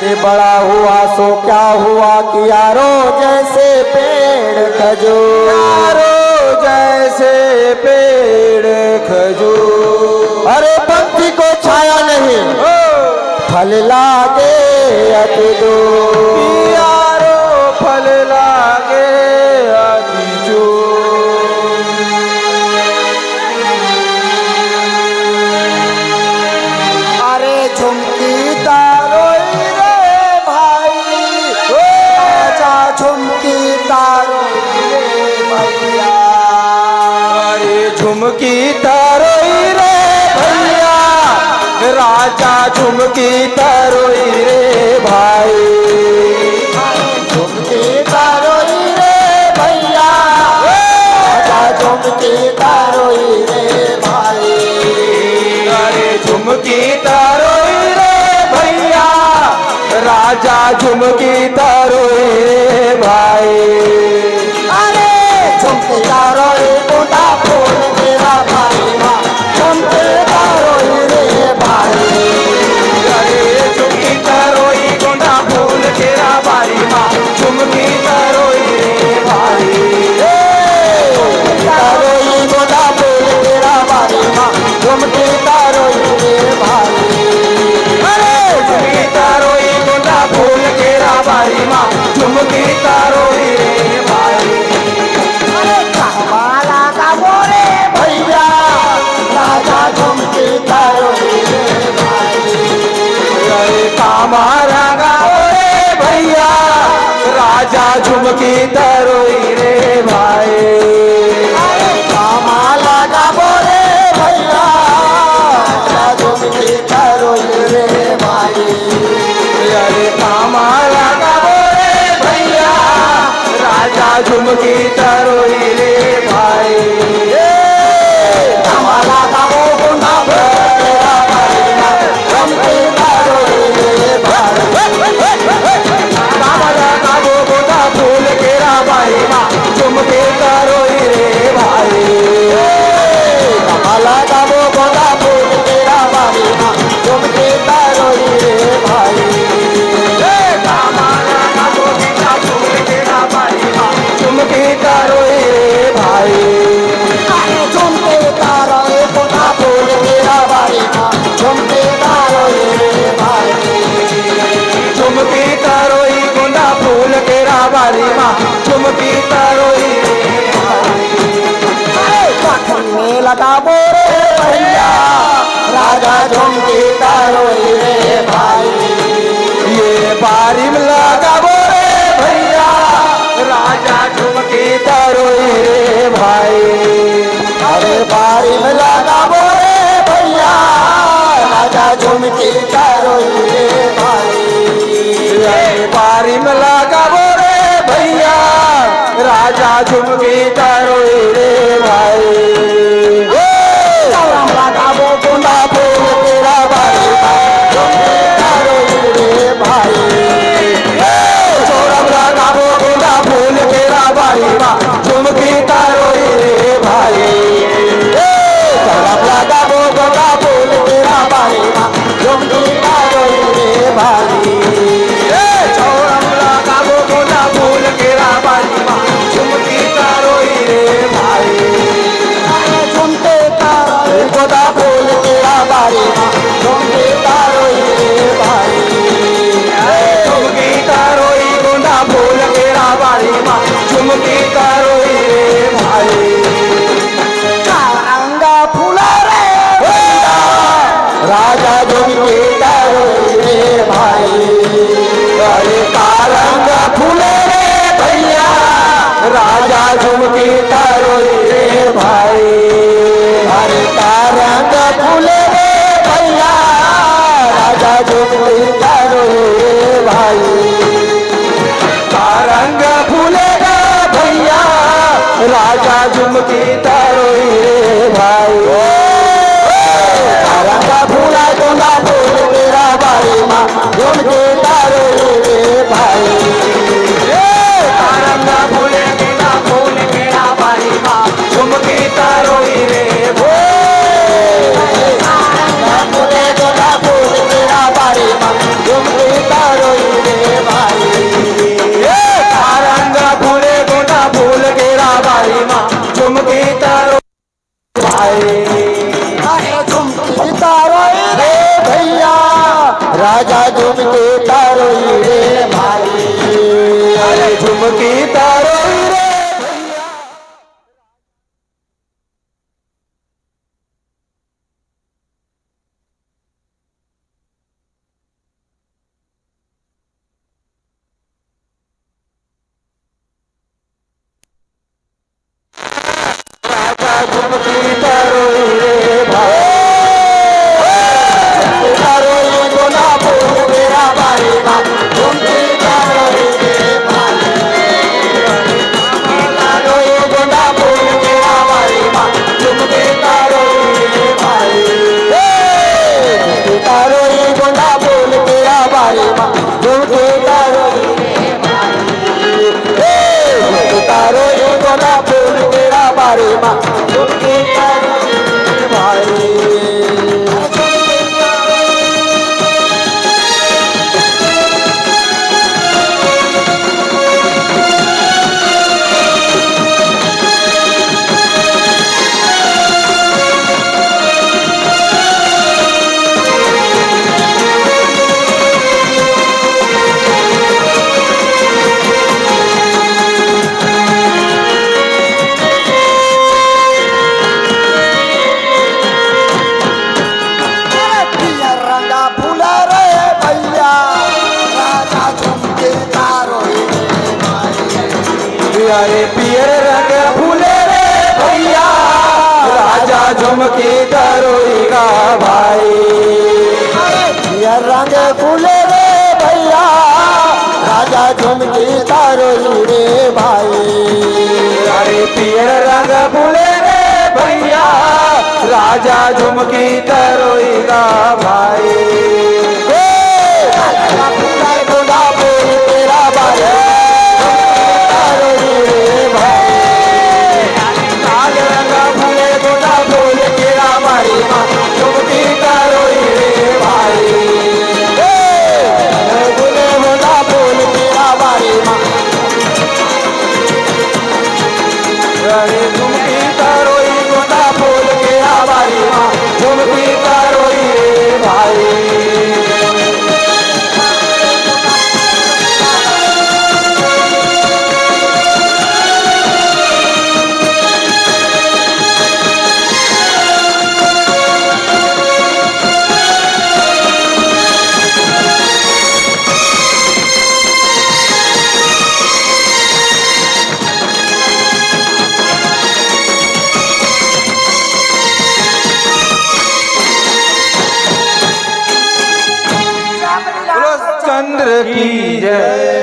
कि बड़ा हुआ सो क्या हुआ कि यारो जैसे पेड़ खजूर, यारो जैसे पेड़ खजूर। अरे पंछी को छाया नहीं फल लागे अति दूर, यारो फल लागे अति दूर। अरे झुमकी तारोई रे भाई, राजा झुमकी तारोई रे भैया। अरे झुमकी तारोई रे भैया, राजा झुमकी तारोई रे भाई। झुमकी तारोई रे भैया, राजा झुमकी तारोई रे भाई। अरे झुमकी तारोई रे भैया, राजा झुमकी तारोई रे भाई। अरे झुमकी तारोई बूंदा फूल तेरा भाई माँ, झुमकी तारोई रे भाई। अरे झुमकी तारोई गोंडा फूल तेरा भाई माँ, झुमकी तारोई रे भाई। तारोई बूंदा फूल तेरा भाई माँ, झुमकी तारोई रे भाई। अरे झुमकी तारोई गोंडा फूल तेरा भाई माँ, झुमकी तारोई रे भाई। अरे कहवाला का बोले भैया, राजा झुमकी तारोई रे भाई। अरे कामारा गाओ रे भैया, राजा झुमकी तारोई रे भाई। अरे कहवाला का बोले भैया, राजा झुमकी तारोई रे भाई। अरे कामारा गाओ रे भैया, राजा झुमकी तारोई रे भाई। कहवाला का वो गुंडा फूल तेरा भाई माँ, झुमकी तारोई रे भाई। कामारा गाओ गोंडा फूल तेरा भाई माँ, झुमकी तारोई रे भाई। कहवाला का वो गुंडा फूल तेरा भाई माँ, झुमकी तारोई रे भाई। कामारा गाओ गोंडा फूल तेरा भाई माँ, झुमकी तारोई रे भाई। अरे झुमके तारोई बूंदा फूल तेरा भाई माँ, झुमके तारोई रे भाई। झुमकी तारोई गोंडा फूल तेरा बारी माँ, झुमकी तारोई रे भाई। अरे कखने लगा बोरे भैया, राजा झुमकी तारोई रे भाई। ये बारी में लगा बोरे भैया, राजा झुमकी तारोई रे भाई। अरे बारी में लगा बोरे भैया, राजा झुमकी तारोई रे भाई। ये बारी में लगा बोरे भैया, राजा झुमकी तारोई रे भाई। चौरम लगा वो गुंडा फूल तेरा भाई माँ, झुमकी तारोई रे भाई। चौरम लगा वो गोंडा फूल तेरा भाई माँ, झुमकी तारोई रे भाई। चौरम लगा वो गुंडा फूल तेरा भाई माँ, झुमकी तारोई रे भाई। चौरम लगा वो गोंडा फूल तेरा भाई माँ, झुमकी तारोई रे भाई। झुमके तारोई गोंडा फूल तेरा भाई माँ, झुमकी तारोई रे भाई। झुमकी तारोई गोंडा फूल तेरा भाई माँ, झुमकी तारोई रे भाई। रंगा फूला रे भैया, राजा झुमकी तारोई रे भाई। अरे कारंग फूले रे भैया, राजा झुमकी तारोई रे भाई। अरे रंग फूले रे भैया, राजा झुमकी तारोई रे भाई। कारंग फूले रे भैया, राजा झुमकी तारोई रे भाई। रंगा फूला गोंडा फूल तेरा भाई माँ, झुमकी तारोई रे भाई। कारंग फूले गोंडा फूल तेरा भाई माँ, झुमकी तारोई रे भाई। फूले गोंडा फूल तेरा भाई माँ, झुमकी तारोई झुमकी तरोई रे भाई तारोई गोला फूल मेरा बारी माँ झुमके तारोई रे भाई तारोई गोंडा फूल मेरा बारी माँ झुमकी तारोई रे भाई तारोई गोला फूल मेरा बारी माँ झुमके तारोई रे भाई तारोई गोला फूल मेरा बारी माँ झुमके तारोई रे भाई पिया रंगा फूला रे भैया राजा झुमके तारोई रे भाई प्यारे पियर रंग फूले रे भैया राजा झुमकी तरोई का भाई पिया रंग फूले रे भैया राजा झुमके तारोई रे भाई प्यारे पियर रंग फूले रे भैया राजा झुमकी तरोई का भाई गोला फूल तेरा बारी तारोई रे भाई लाल रंग फूले गोंडा फूल केरा बारी माँ झुमकी तरोई रे भाई फूले गोला फूल तेरा बारी माँ अरे झुमकी तरोई गोंडा फूल केरा बारी माँ झुमकी तरोई रे भाई बोलो चंद्र की जय